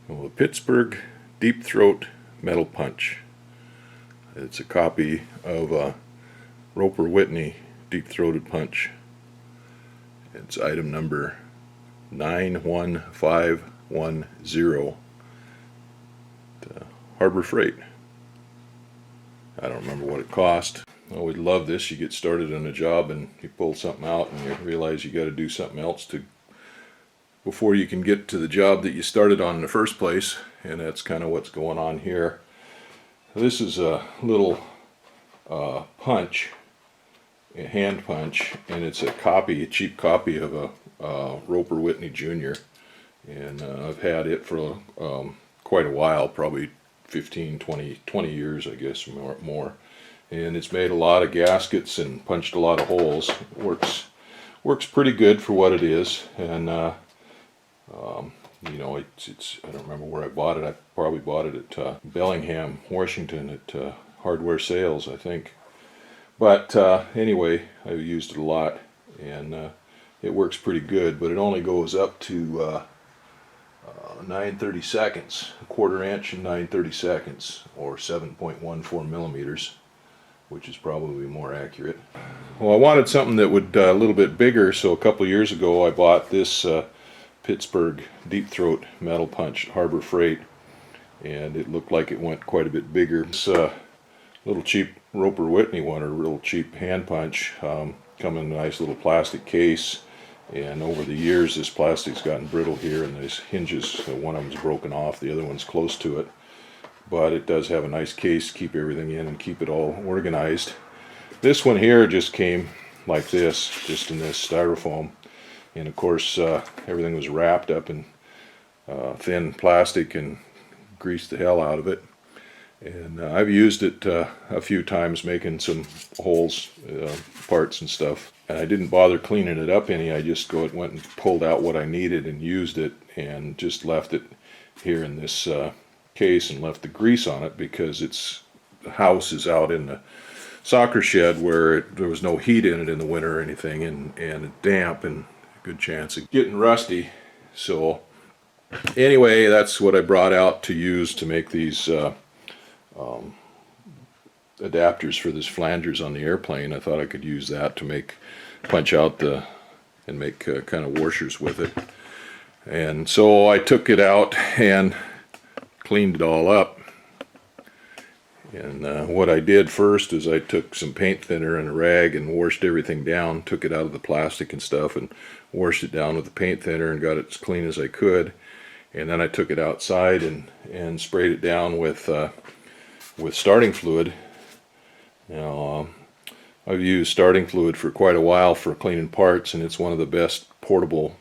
Well, the Pittsburgh Deep Throat Metal Punch. It's a copy of a Roper Whitney Deep Throated Punch. It's item number 91510 to Harbor Freight. I don't remember what it cost. I always love this. You get started on a job and you pull something out and you realize you got to do something else before you can get to the job that you started on in the first place, and that's kind of what's going on here. This is a little punch, a hand punch, and it's a cheap copy of a Roper Whitney Jr. And I've had it for quite a while, probably 15, 20 years, I guess, or more. And it's made a lot of gaskets and punched a lot of holes. It works pretty good for what it is, and you know, it's I don't remember where I bought it. I probably bought it at Bellingham, Washington, at Hardware Sales, I think. But anyway, I've used it a lot, and it works pretty good. But it only goes up to 9/32, a quarter inch and 9/32, or 7.14 millimeters, which is probably more accurate. Well, I wanted something that would a little bit bigger, so a couple years ago I bought this Pittsburgh Deep Throat Metal Punch at Harbor Freight, and it looked like it went quite a bit bigger. It's a little cheap Roper Whitney one, or a real cheap hand punch, come in a nice little plastic case, and over the years this plastic's gotten brittle here, and these hinges, one of them's broken off, the other one's close to it, but it does have a nice case to keep everything in and keep it all organized. This one here just came like this, just in this styrofoam. And of course, everything was wrapped up in thin plastic and greased the hell out of it. And I've used it a few times making some holes, parts and stuff. And I didn't bother cleaning it up any. I just went and pulled out what I needed and used it, and just left it here in this case and left the grease on it, because the house is out in the soccer shed where there was no heat in it in the winter or anything, and it's damp and good chance of getting rusty. So anyway, that's what I brought out to use to make these adapters for this flangers on the airplane. I thought I could use that to punch out and make kind of washers with it. And so I took it out and cleaned it all up. And what I did first is I took some paint thinner and a rag and washed everything down, took it out of the plastic and stuff and washed it down with the paint thinner and got it as clean as I could. And then I took it outside and sprayed it down with starting fluid. Now, I've used starting fluid for quite a while for cleaning parts, and it's one of the best portable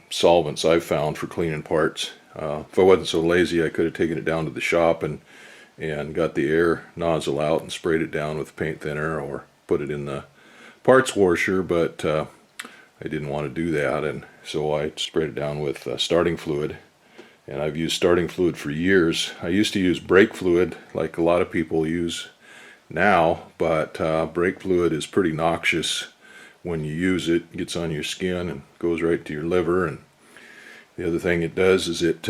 solvents I've found for cleaning parts. If I wasn't so lazy, I could have taken it down to the shop and got the air nozzle out and sprayed it down with paint thinner, or put it in the parts washer, but I didn't want to do that, and so I sprayed it down with starting fluid. And I've used starting fluid for years. I used to use brake fluid like a lot of people use now, but brake fluid is pretty noxious when you use it. It gets on your skin and goes right to your liver. And the other thing it does is it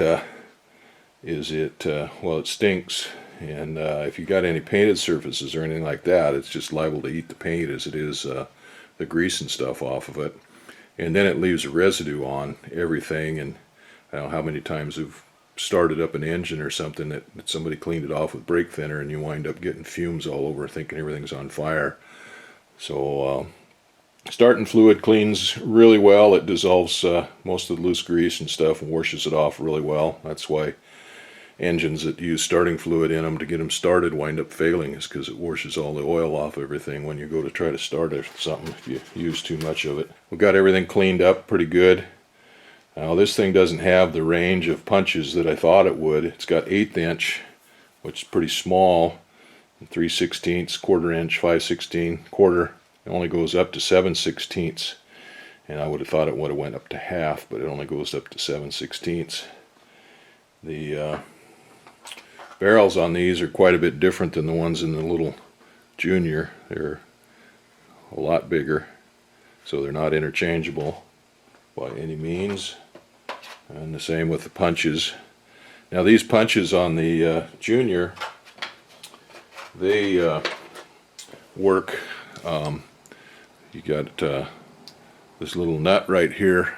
stinks. And if you got any painted surfaces or anything like that, it's just liable to eat the paint as it is the grease and stuff off of it. And then it leaves a residue on everything. And I don't know how many times I've started up an engine or something that somebody cleaned it off with brake thinner, and you wind up getting fumes all over thinking everything's on fire. So starting fluid cleans really well. It dissolves most of the loose grease and stuff and washes it off really well. That's why engines that use starting fluid in them to get them started wind up failing, is because it washes all the oil off everything when you go to try to start something if you use too much of it. We got everything cleaned up pretty good. Now this thing doesn't have the range of punches that I thought it would. It's got 1/8 inch, which is pretty small, 3/16, quarter inch, 5/16, quarter. It only goes up to 7/16, and I would have thought it would have went up to half, but it only goes up to 7/16. The barrels on these are quite a bit different than the ones in the little Junior. They're a lot bigger, so they're not interchangeable by any means. And the same with the punches. Now these punches on the Junior, they work. You got this little nut right here,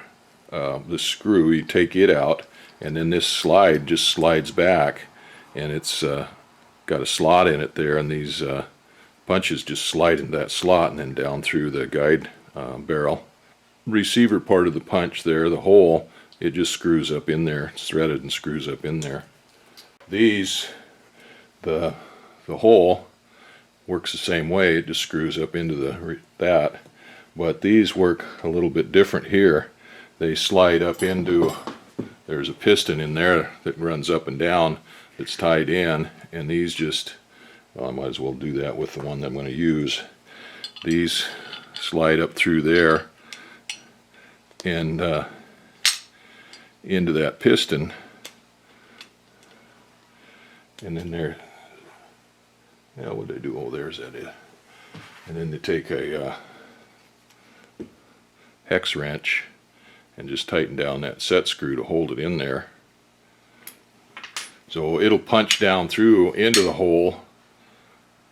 this screw, you take it out, and then this slide just slides back, and it's got a slot in it there, and these punches just slide into that slot and then down through the guide barrel. Receiver part of the punch there, the hole, it just screws up in there. It's threaded and screws up in there. These, the hole works the same way. It just screws up into that. But these work a little bit different here. They slide up into, there's a piston in there that runs up and down that's tied in, and these just, well, I might as well do that with the one that I'm going to use. These slide up through there and into that piston, and then there, yeah, what did they do? Oh, there's that. And then they take a hex wrench and just tighten down that set screw to hold it in there. So it'll punch down through into the hole,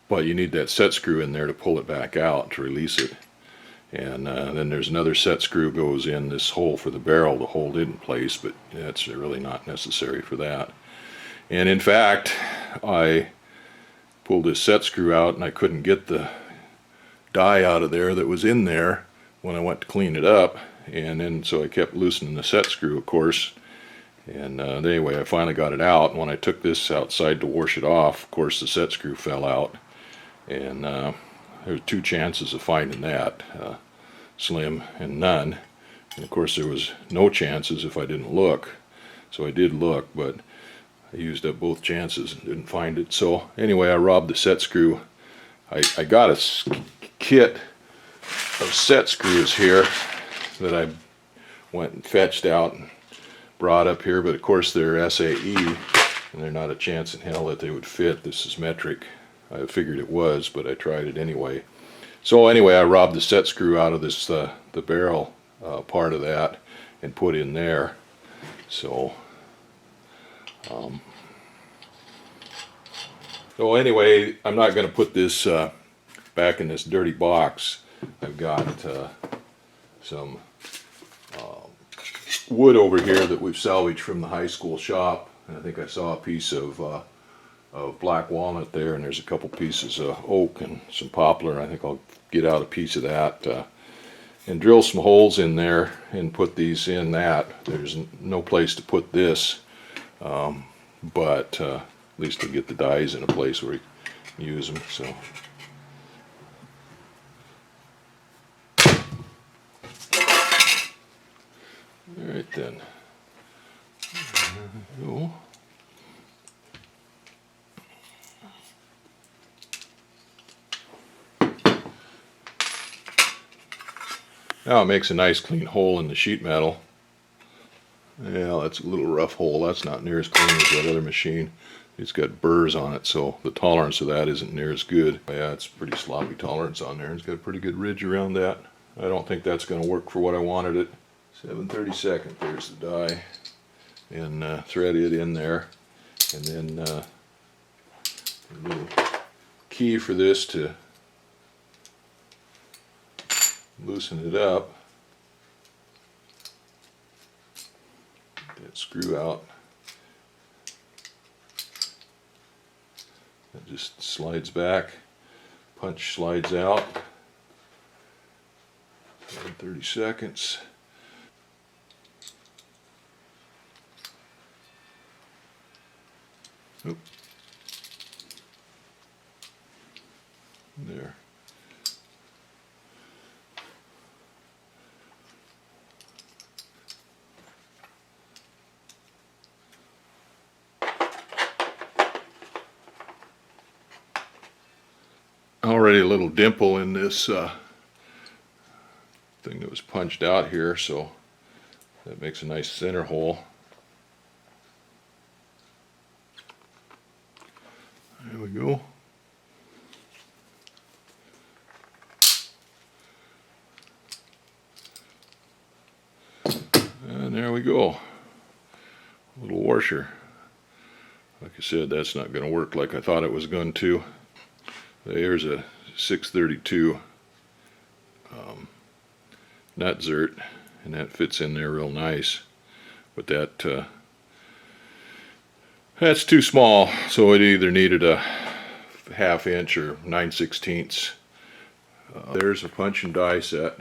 but you need that set screw in there to pull it back out, to release it. And then there's another set screw goes in this hole for the barrel to hold it in place, but that's really not necessary for that. And in fact, I pulled this set screw out and I couldn't get the die out of there that was in there when I went to clean it up, and then so I kept loosening the set screw, of course. And anyway, I finally got it out, and when I took this outside to wash it off, of course the set screw fell out, and there's two chances of finding that, slim and none. And of course there was no chances if I didn't look. So I did look, but I used up both chances and didn't find it. So anyway, I robbed the set screw. I got a kit of set screws here that I went and fetched out and brought up here, but of course they're SAE, and they're not a chance in hell that they would fit. This is metric. I figured it was, but I tried it anyway. So anyway, I robbed the set screw out of this the barrel part of that and put in there. So so anyway, I'm not going to put this back in this dirty box. I've got some wood over here that we've salvaged from the high school shop, and I think I saw a piece of black walnut there, and there's a couple pieces of oak and some poplar. I think I'll get out a piece of that and drill some holes in there and put these in that. There's no place to put this, but at least to get the dies in a place where you can use them. So all right then. There we go. Now it makes a nice clean hole in the sheet metal. Yeah, that's a little rough hole. That's not near as clean as that other machine. It's got burrs on it, so the tolerance of that isn't near as good. Yeah, it's pretty sloppy tolerance on there. It's got a pretty good ridge around that. I don't think that's going to work for what I wanted it. 7/32, there's the die. And thread it in there. And then a little key for this to loosen it up. Get that screw out. It just slides back. Punch slides out. 30 seconds. Oop. There. Already a little dimple in this thing that was punched out here, so that makes a nice center hole. There we go. And there we go. A little washer. Like I said, that's not going to work like I thought it was going to. There's a 632 nut zert, and that fits in there real nice. But that's too small, so it either needed a 1/2 inch or 9/16. There's a punch and die set.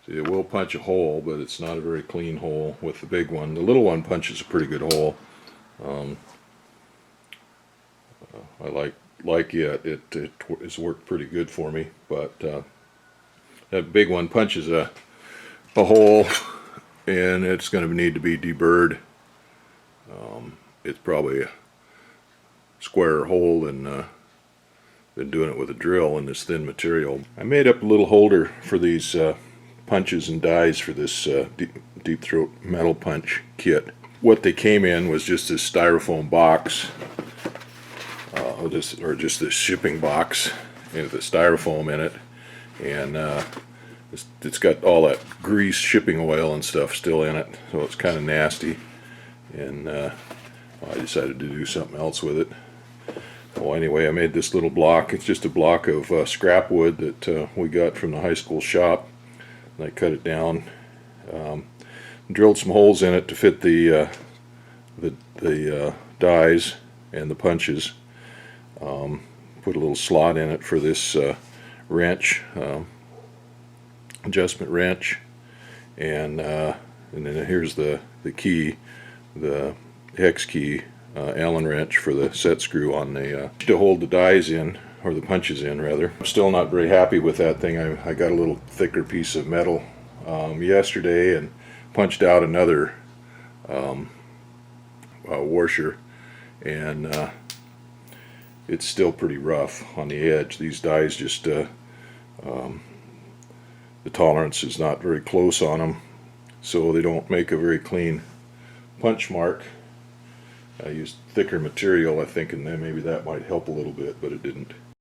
See, it will punch a hole, but it's not a very clean hole with the big one. The little one punches a pretty good hole. I like it. It has worked pretty good for me, but that big one punches a hole, and it's going to need to be deburred. It's probably a squarer hole than been doing it with a drill in this thin material. I made up a little holder for these punches and dies for this deep throat metal punch kit. What they came in was just this styrofoam box, just this shipping box with the styrofoam in it, and it's got all that grease, shipping oil and stuff still in it, so it's kind of nasty, and I decided to do something else with it. Well, anyway, I made this little block. It's just a block of scrap wood that we got from the high school shop. And I cut it down, drilled some holes in it to fit the dies and the punches. Put a little slot in it for this wrench, adjustment wrench, and then here's the key, the hex key, Allen wrench for the set screw on the to hold the dies in, or the punches in rather. I'm still not very happy with that thing. I got a little thicker piece of metal yesterday and punched out another washer, and it's still pretty rough on the edge. These dies just the tolerance is not very close on them, so they don't make a very clean punch mark. I used thicker material, I think, and then maybe that might help a little bit, but it didn't.